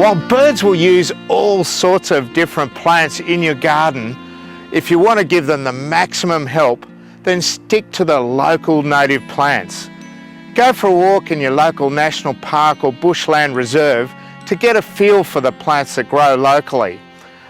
While birds will use all sorts of different plants in your garden, if you want to give them the maximum help, then stick to the local native plants. Go for a walk in your local national park or bushland reserve to get a feel for the plants that grow locally.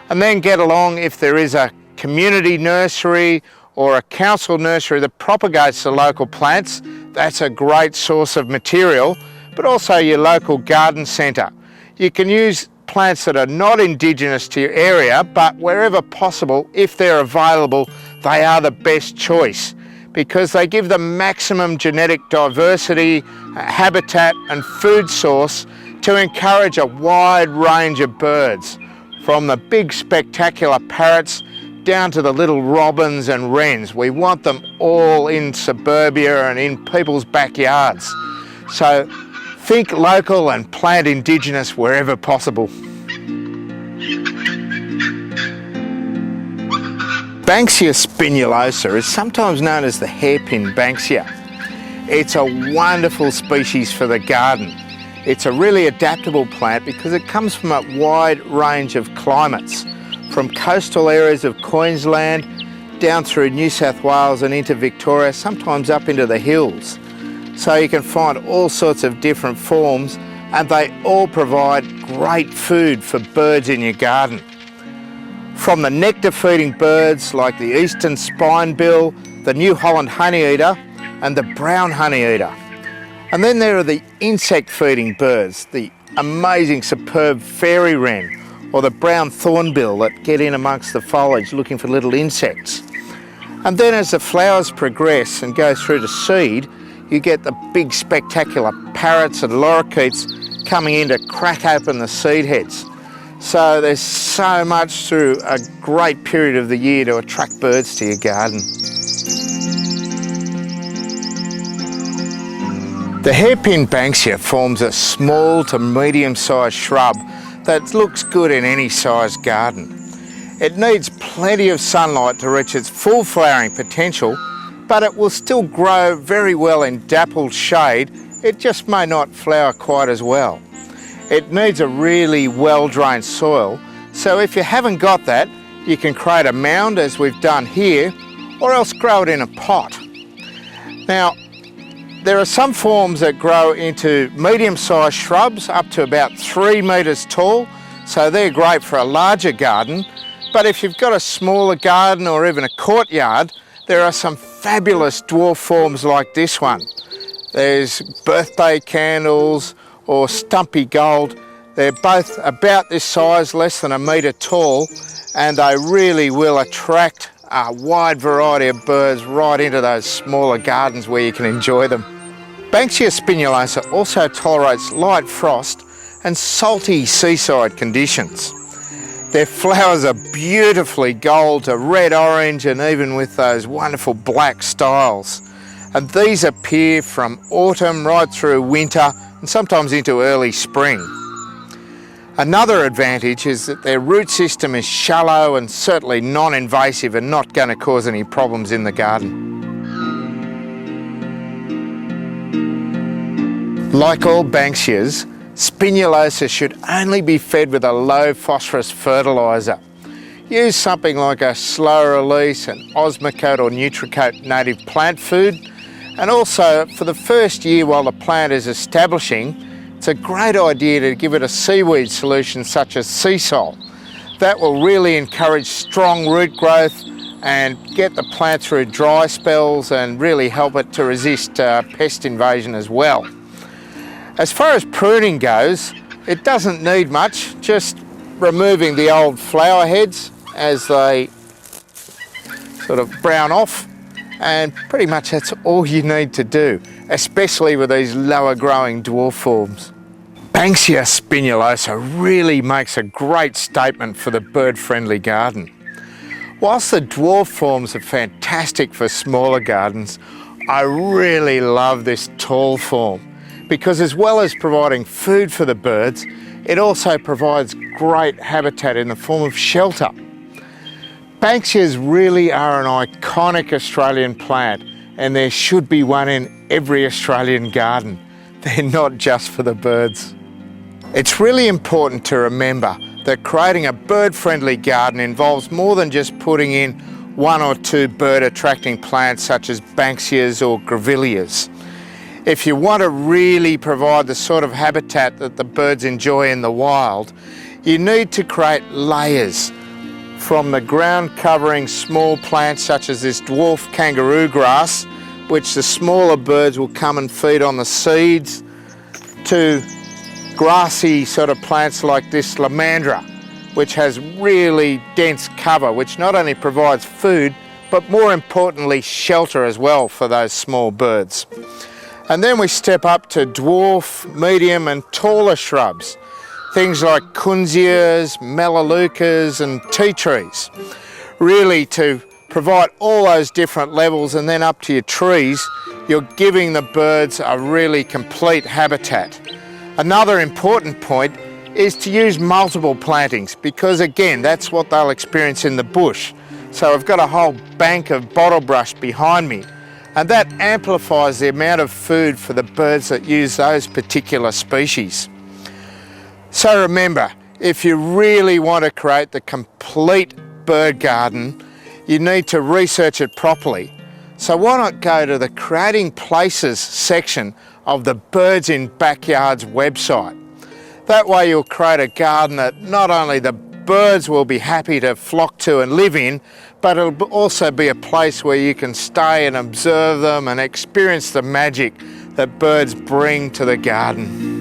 And then get along if there is a community nursery or a council nursery that propagates the local plants. That's a great source of material, but also your local garden centre. You can use plants that are not indigenous to your area, but wherever possible, if they're available, they are the best choice because they give the maximum genetic diversity, habitat and food source to encourage a wide range of birds, from the big spectacular parrots down to the little robins and wrens. We want them all in suburbia and in people's backyards. So think local and plant indigenous wherever possible. Banksia spinulosa is sometimes known as the hairpin Banksia. It's a wonderful species for the garden. It's a really adaptable plant because it comes from a wide range of climates, from coastal areas of Queensland down through New South Wales and into Victoria, sometimes up into the hills. So you can find all sorts of different forms and they all provide great food for birds in your garden. From the nectar feeding birds like the eastern spinebill, the New Holland honeyeater and the brown honeyeater. And then there are the insect feeding birds, the amazing superb fairy wren or the brown thornbill that get in amongst the foliage looking for little insects. And then as the flowers progress and go through to seed, you get the big spectacular parrots and lorikeets coming in to crack open the seed heads. So there's so much through a great period of the year to attract birds to your garden. The hairpin Banksia forms a small to medium-sized shrub that looks good in any sized garden. It needs plenty of sunlight to reach its full flowering potential, but it will still grow very well in dappled shade. It just may not flower quite as well. It needs a really well-drained soil, so if you haven't got that, you can create a mound as we've done here, or else grow it in a pot. Now, there are some forms that grow into medium-sized shrubs up to about 3 metres tall, so they're great for a larger garden. But if you've got a smaller garden or even a courtyard, there are some fabulous dwarf forms like this one. There's birthday candles or stumpy gold. They're both about this size, less than 1 metre tall, and they really will attract a wide variety of birds right into those smaller gardens where you can enjoy them. Banksia spinulosa also tolerates light frost and salty seaside conditions. Their flowers are beautifully gold to red-orange and even with those wonderful black styles. And these appear from autumn right through winter and sometimes into early spring. Another advantage is that their root system is shallow and certainly non-invasive and not going to cause any problems in the garden. Like all Banksias, spinulosa should only be fed with a low phosphorus fertiliser. Use something like a slow release, an Osmocote or Nutricote native plant food. And also for the first year while the plant is establishing, it's a great idea to give it a seaweed solution such as sea salt. That will really encourage strong root growth and get the plant through dry spells and really help it to resist pest invasion as well. As far as pruning goes, it doesn't need much, just removing the old flower heads as they sort of brown off, and pretty much that's all you need to do, especially with these lower growing dwarf forms. Banksia spinulosa really makes a great statement for the bird-friendly garden. Whilst the dwarf forms are fantastic for smaller gardens, I really love this tall form because as well as providing food for the birds, it also provides great habitat in the form of shelter. Banksias really are an iconic Australian plant, and there should be one in every Australian garden. They're not just for the birds. It's really important to remember that creating a bird-friendly garden involves more than just putting in 1 or 2 bird-attracting plants such as Banksias or grevilleas. If you want to really provide the sort of habitat that the birds enjoy in the wild, you need to create layers from the ground covering small plants such as this dwarf kangaroo grass, which the smaller birds will come and feed on the seeds, to grassy sort of plants like this lamandra, which has really dense cover, which not only provides food, but more importantly, shelter as well for those small birds. And then we step up to dwarf, medium and taller shrubs, things like kunzias, melaleucas and tea trees, really to provide all those different levels. And then up to your trees, you're giving the birds a really complete habitat. Another important point is to use multiple plantings, because again, that's what they'll experience in the bush. So I've got a whole bank of bottle brush behind me, and that amplifies the amount of food for the birds that use those particular species. So remember, if you really want to create the complete bird garden, you need to research it properly. So why not go to the Creating Places section of the Birds in Backyards website. That way you'll create a garden that not only the birds will be happy to flock to and live in, but it'll also be a place where you can stay and observe them and experience the magic that birds bring to the garden.